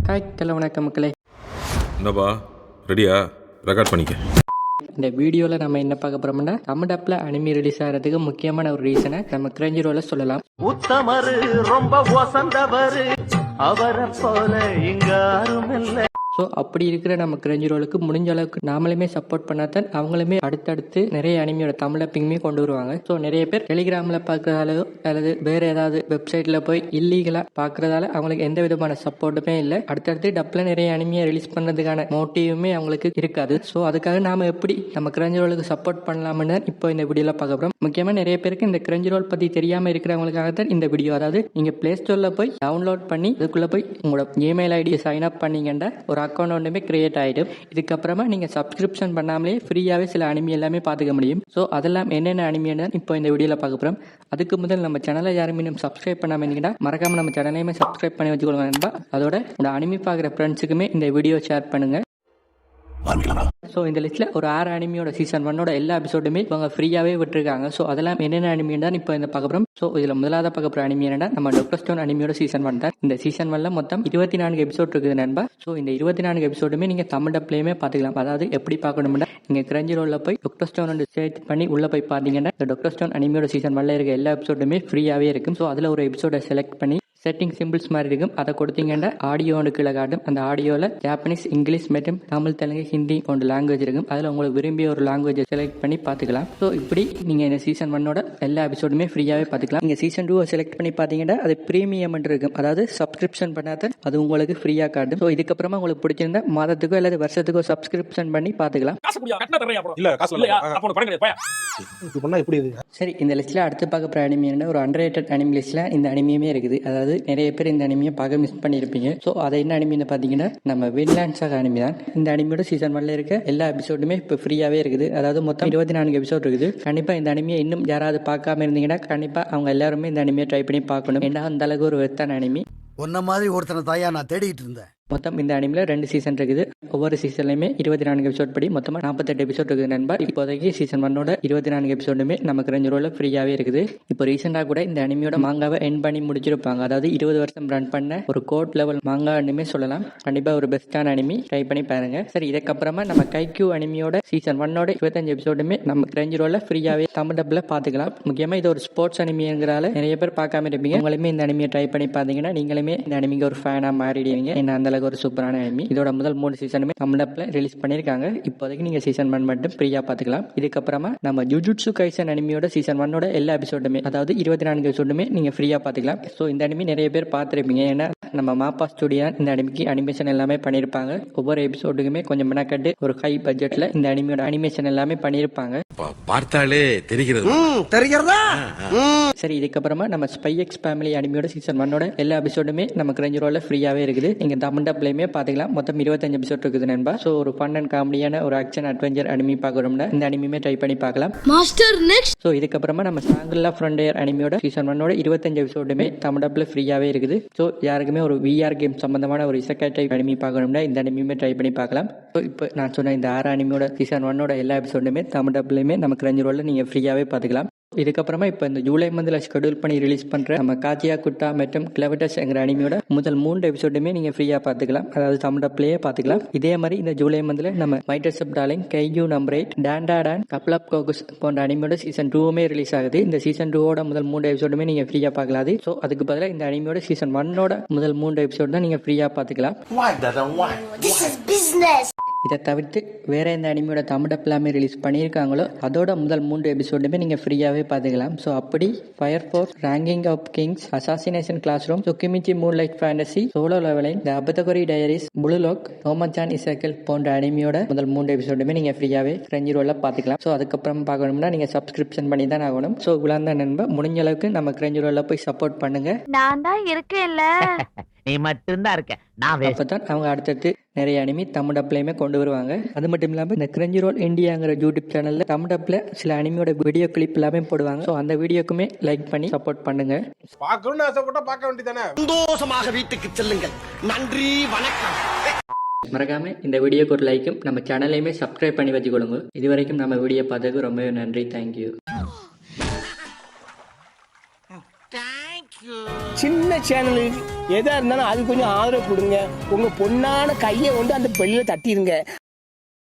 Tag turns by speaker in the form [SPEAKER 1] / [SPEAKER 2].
[SPEAKER 1] Hi hello வணக்கம் மக்களே.
[SPEAKER 2] என்னப்பா ரெடியா? ரெக்கார்ட் பண்ணிக்க.
[SPEAKER 1] இந்த வீடியோவில் நம்ம என்ன பார்க்க போகிறோம்னா தமிழ் டப்பில் அனிமி ரிலீஸ் ஆகிறதுக்கு முக்கியமான ஒரு ரீசனை நம்ம கிரஞ்சிரோல சொல்லலாம்.
[SPEAKER 3] உத்தமரு ரொம்ப வசந்தவரு அவரை போல இங்க யாரும் இல்லை.
[SPEAKER 1] ஸோ அப்படி இருக்கிற நம்ம கிரஞ்சிரோலுக்கு முடிஞ்ச அளவுக்கு நாமளுமே சப்போர்ட் பண்ணாதான் அவங்களுமே அடுத்தடுத்து நிறைய அனிமியோட தமிழ் டப்பிங்குமே கொண்டு வருவாங்க. ஸோ நிறைய பேர் டெலிகிராமில் பார்க்கறதாலோ அல்லது வேறு ஏதாவது வெப்சைட்டில் போய் இல்லீகலாக பார்க்குறதால அவங்களுக்கு எந்த விதமான சப்போர்ட்டுமே இல்லை. அடுத்தடுத்து டப்பில் நிறைய அனிமியை ரிலீஸ் பண்ணுறதுக்கான மோட்டிவுமே அவங்களுக்கு இருக்காது. ஸோ அதுக்காக நாம் எப்படி நம்ம கிரஞ்சிரோலுக்கு சப்போர்ட் பண்ணலாம்னு இப்போ இந்த வீடியோவில் பார்க்க போகிறோம். முக்கியமாக நிறைய பேருக்கு இந்த கிரஞ்சிரோல் பற்றி தெரியாமல் இருக்கிறவங்களுக்காக தான் இந்த வீடியோ. அதாவது நீங்கள் ப்ளே ஸ்டோரில் போய் டவுன்லோட் பண்ணி அதுக்குள்ளே போய் உங்களோட இமெயில் ஐடியை சைன் அப் பண்ணிங்கன்னா ஒரு அக்கௌண்ட் ஒன்றுமே கிரியேட் ஆகிடும். இதுக்கப்புறமா நீங்கள் சப்ஸ்கிரிப்ஷன் பண்ணாமலே ஃப்ரீயாகவே சில அனிமி எல்லாமே பார்த்துக்க முடியும். ஸோ அதெல்லாம் என்னென்ன அனிமின்னு இப்போ இந்த வீடியோவில் பார்க்க போகிறோம். அதுக்கு முதல் நம்ம சேனலை யாருமே இன்னும் சப்ஸ்கிரைப் பண்ணாமல் இருந்தீங்கன்னா மறக்காமல் நம்ம சேனலையுமே சப்ஸ்கிரைப் பண்ணி வச்சுக்கொள்ளுங்க நண்பா. அதோட உங்களோட அனிமி பார்க்குற ஃப்ரெண்ட்ஸுக்குமே இந்த வீடியோ ஷேர் பண்ணுங்கள். ஸோ இந்த லிஸ்ட்டில் ஒரு 6 அனிமியோட சீசன் 1 எல்லா எபிசோடுமே இவங்க ஃப்ரீயாகவே விட்டுருக்காங்க. ஸோ அதெல்லாம் என்னென்ன அனிமின்னு தான் இப்போ இந்த பார்க்க போகிறோம். ஸோ இதில் முதலாவது பார்க்க போகிற அனிமி என்னன்னா நம்ம டாக்டர் ஸ்டோன் அனிமியோட சீசன் 1 தான். இந்த சீசன் 1ல மொத்தம் 24 எபிசோட் இருக்குது நண்பா. ஸோ இந்த 24 எபிசோடுமே நீங்கள் தமிழ் டப்லேயுமே பார்த்துக்கலாம். அதாவது எப்படி பார்க்கணும்னா நீங்கள் கிரஞ்சி ரோலில் போய் டாக்டர் ஸ்டோன் சேர்ச் பண்ணி உள்ளே போய் பார்த்தீங்கன்னா இந்த டாக்டர் ஸ்டோன் அனிமியோட சீசன் 1ல இருக்க எல்லா எபிசோடுமே ஃப்ரீயாகவே இருக்கும். ஸோ அதில் ஒரு எபிசோடை செலக்ட் பண்ணி செட்டிங் சிம்பிள்ஸ் மாதிரி இருக்கும். அதை கொடுத்தீங்கன்னா ஆடியோன்னு கீழே காட்டும். அந்த ஆடியோவில் ஜாப்பனீஸ், இங்கிலீஷ் மற்றும் தமிழ், தெலுங்கு, ஹிந்தி போன்ற லாங்குவேஜ் இருக்கும். அதில் உங்களுக்கு விரும்பிய ஒரு லாங்குவேஜை செலக்ட் பண்ணி பார்த்துக்கலாம். ஸோ இப்படி நீங்கள் இந்த சீசன் 1 எல்லா எபிசோடுமே ஃப்ரீயாகவே பார்த்துக்கலாம். நீங்கள் சீசன் 2 செலக்ட் பண்ணி பார்த்தீங்கன்னா அது ப்ரீமியம் இருக்கும். அதாவது சப்ஸ்கிரிப்ஷன் பண்ணாத அது உங்களுக்கு ஃப்ரீயாக காட்டும். ஸோ இதுக்கப்புறமா உங்களுக்கு பிடிச்சிருந்தா மாதத்துக்கோ அல்லது வருஷத்துக்கோ சப்ஸ்கிரிப்ஷன் பண்ணி பார்த்துக்கலாம். சரி, இந்த லிஸ்ட்டில் அடுத்து பார்க்க போகிற அனிமி என்ன ஒரு அண்டர்ரேட்டட் அனிமி லிஸ்ட்டில் இந்த அனிமியுமே இருக்குது. அதாவது நிறைய பேர் இந்த அனிமியை பார்க்க மிஸ் பண்ணியிருப்பீங்க. ஸோ அதை என்ன அனிமின்னு பார்த்தீங்கன்னா நம்ம வின்லாண்ட் சாகா அனிமி தான். இந்த அனிமியோட சீசன் 1ல இருக்க எல்லா எபிசோடுமே இப்போ ஃப்ரீயாகவே இருக்குது. அதாவது மொத்தம் 24 எபிசோட் இருக்குது. கண்டிப்பாக இந்த அனிமியை இன்னும் யாராவது பார்க்காம இருந்தீங்கன்னா கண்டிப்பாக அவங்க எல்லாருமே இந்த அனிமியை ட்ரை பண்ணி பார்க்கணும். ஏன்னா அந்த அளவுக்கு ஒரு வெத்தான அனிமி.
[SPEAKER 4] ஒன்ன மாதிரி ஒருத்தனை தாயா நான் தேடிட்டு இருந்தேன்.
[SPEAKER 1] மொத்தம் இந்த அனிமியில் 2 சீசன் இருக்குது. ஒவ்வொரு சீசன்லையுமே 24 எபிசோட் படி மொத்தமாக 48 எபிசோட் இருக்குது நண்பா. இப்போதைக்கு சீசன் 1 24 எபிசோடுமே நமக்கு கிரஞ்சி ரோல ஃப்ரீயாகவே இருக்குது. இப்போ ரீசெண்டாக கூட இந்த அனிமியோட மாங்காவை எண்ட் பண்ணி முடிச்சிருப்பாங்க. அதாவது 20 வருஷம் ரன் பண்ண ஒரு கோட் லெவல் மாங்கா அனிமே சொல்லலாம். கண்டிப்பாக ஒரு பெஸ்டான அனிமி, ட்ரை பண்ணி பாருங்க. சரி, இதுக்கப்புறமா நம்ம கைக்யூ அனிமியோட சீசன் 1 25 எபிசோடுமே நம்ம கிரஞ்சி ரோல ஃப்ரீயாகவே தமிழ் டப்பில் பார்த்துக்கலாம். முக்கியமாக இது ஒரு ஸ்போர்ட்ஸ் அனிமிங்கிறதால நிறைய பேர் பார்க்காம இருப்பீங்க. உங்களுமே இந்த அனிமியை ட்ரை பண்ணி பார்த்தீங்கன்னா நீங்களுமே இந்த அனிமிக்கு ஒரு ஃபேனாக மாறிடுவீங்க. என்ன அந்த ஒரு சூப்பரான அனிமி. இதோட முதல் 3 சீசனுமே தமிழ் டப்ல ரிலீஸ் பண்ணிருக்காங்க. இப்போதைக்கு நீங்க சீசன் 1 மட்டும் ஃப்ரீயா பாத்துக்கலாம். இதுக்கப்புறமா நம்ம ஜுஜுட்சு கைசன் அனிமியோட சீசன் 1 எல்லா எபிசோடுமே அதாவது 24 எபிசோடுமே நீங்க ஃப்ரீயா பாத்துக்கலாம். ஸோ இந்த அனிமி நிறைய பேர் பார்த்துருப்பீங்க. ஏன்னா நம்ம மாப்பா ஸ்டுடியோ இந்த அனிமிக்கு அனிமேஷன் எல்லாமே பண்ணியிருப்பாங்க. ஒவ்வொரு எபிசோடுக்குமே கொஞ்சம் மெனக்கட்டு ஒரு ஹை பட்ஜெட்ல இந்த அனிமியோட அனிமேஷன் எல்லாமே பண்ணியிருப்பாங்க.
[SPEAKER 2] பார்த்தாலே தெரிகிறது.
[SPEAKER 1] சரி, இதுக்கப்புறமா நம்ம ஸ்பை எக்ஸ் ஃபேமிலி அனிமியோட சீசன் 1 எல்லா எபிசோடுமே நம்ம கிரஞ்சி ரோல ஃப்ரீயாவே இருக்குது. நீங்க தமிழ் டப்லயுமே பாத்துக்கலாம். மொத்தம் 25 எபிசோட் இருக்குது நண்பா. ஸோ ஒரு ஃபன் அண்ட் காமெடியான ஒரு ஆக்ஷன் அட்வென்ச்சர் அனிமி பார்க்கணும்னா இந்த அனிமியுமே ட்ரை பண்ணி பார்க்கலாம். Master next. ஸோ இதுக்கப்புறமா நம்ம சாங்கிள் ஆஃப் ஃப்ரண்டியர் அனிமியோட சீசன் 1 25 எபிசோடுமே தமிழ் டப்ல ஃப்ரீயாவே இருக்குது. ஸோ யாருக்குமே ஒரு VR கேம் சம்பந்தமான ஒரு இசக்கை டைப் அனிமி பார்க்கணும்னா இந்த அனிமியுமே ட்ரை பண்ணி பார்க்கலாம். ஸோ இப்போ நான் சொன்ன இந்த 6 அனிமியோட சீசன் 1 எல்லா எபிசோடுமே தமிழ் டப்லயுமே நம்ம கிரஞ்சி ரோல நீங்க ஃப்ரீயாவே பார்த்துக்கலாம். இதுக்கப்புறமா இப்போ இந்த ஜூலை மந்தில் ஷெடியூல் பண்ணி ரிலீஸ் பண்ணுற நம்ம காச்சியா குட்டா மற்றும் கிளவட்டஸ் என்கிற அனிமியோட முதல் 3 எபிசோடுமே நீங்கள் ஃப்ரீயாக பார்த்துக்கலாம். அதாவது தமிழ் டப்லேயே பார்த்துக்கலாம். இதே மாதிரி இந்த ஜூலை மந்தில் நம்ம மைட்டர்சப் டார்லிங், கையூ நம்பர் 8, டாண்டா டான், கப்ல் ஆஃப் கோகுஸ் போன்ற அனிமியோட சீசன் 2மே ரிலீஸ் ஆகுது. இந்த சீசன் 2 முதல் 3 எபிசோடுமே நீங்கள் ஃப்ரீயாக பார்க்கலாம். ஸோ அதுக்கு பதிலாக இந்த அனிமியோட சீசன் 1 முதல் 3 எபிசோடு தான் நீங்கள் ஃப்ரீயாக பார்த்துக்கலாம். இதை தவிர்த்து வேற எந்த அனிமியோட தமிழ் டப்லாமே ரிலீஸ் பண்ணியிருக்காங்களோ அதோட முதல் 3 எபிசோடுமே நீங்கள் ஃப்ரீயாகவே பார்த்துக்கலாம். ஸோ அப்படி fire force, ranking of kings, assassination classroom, Tsukimichi moonlight fantasy, solo leveling, the apothecary diaries, blue lock, ரோமச்சான் இசைக்கிள் போன்ற அனிமியோட முதல் 3 எபிசோடுமே நீங்கள் ஃப்ரீயாகவே கிரஞ்சி ரோல பார்த்துக்கலாம். ஸோ அதுக்கப்புறம் பார்க்கணும்னா நீங்கள் சப்ஸ்கிரிப்ஷன் பண்ணி தான் ஆகணும். ஸோ இவ்வளோ நண்பா, முடிஞ்ச அளவுக்கு நம்ம கிரஞ்சி ரோல போய் சப்போர்ட் பண்ணுங்க.
[SPEAKER 5] நான் தான் இருக்கேன்ல, நீ மட்டும்தான் இருக்க.
[SPEAKER 1] அப்பதான் அவங்க அடுத்தடுத்து நிறைய அனிமி தமிழ் டப்லயுமே கொண்டு வருவாங்க. அது மட்டும் இல்லாமல் இந்த கிரஞ்சி ரோல் இந்தியாங்கிற யூடியூப் சேனல்ல தமிழ் டப்ல சில அனிமியோட வீடியோ கிளிப் எல்லாமே போடுவாங்க. ஸோ அந்த வீடியோக்குமே லைக் பண்ணி சப்போர்ட் பண்ணுங்க.
[SPEAKER 6] பார்க்கணும்னு ஆசைப்பட்டா பார்க்க வேண்டியதானே.
[SPEAKER 4] சந்தோஷமாக வீட்டுக்கு செல்லுங்கள். நன்றி, வணக்கம்.
[SPEAKER 1] மறக்காம இந்த வீடியோக்கு ஒரு லைக்கும் நம்ம சேனலையுமே சப்ஸ்கிரைப் பண்ணி வச்சுக்கொள்ளுங்க. இது வரைக்கும் நம்ம வீடியோ பார்த்ததுக்கு ரொம்பவே நன்றி. தேங்க்யூ.
[SPEAKER 4] சின்ன சேனலுக்கு
[SPEAKER 7] எதா இருந்தாலும் அது கொஞ்சம் ஆதரவு கொடுங்க. உங்க பொண்ணான கையை கொண்டு அந்த பெல்லில தட்டிடுங்க.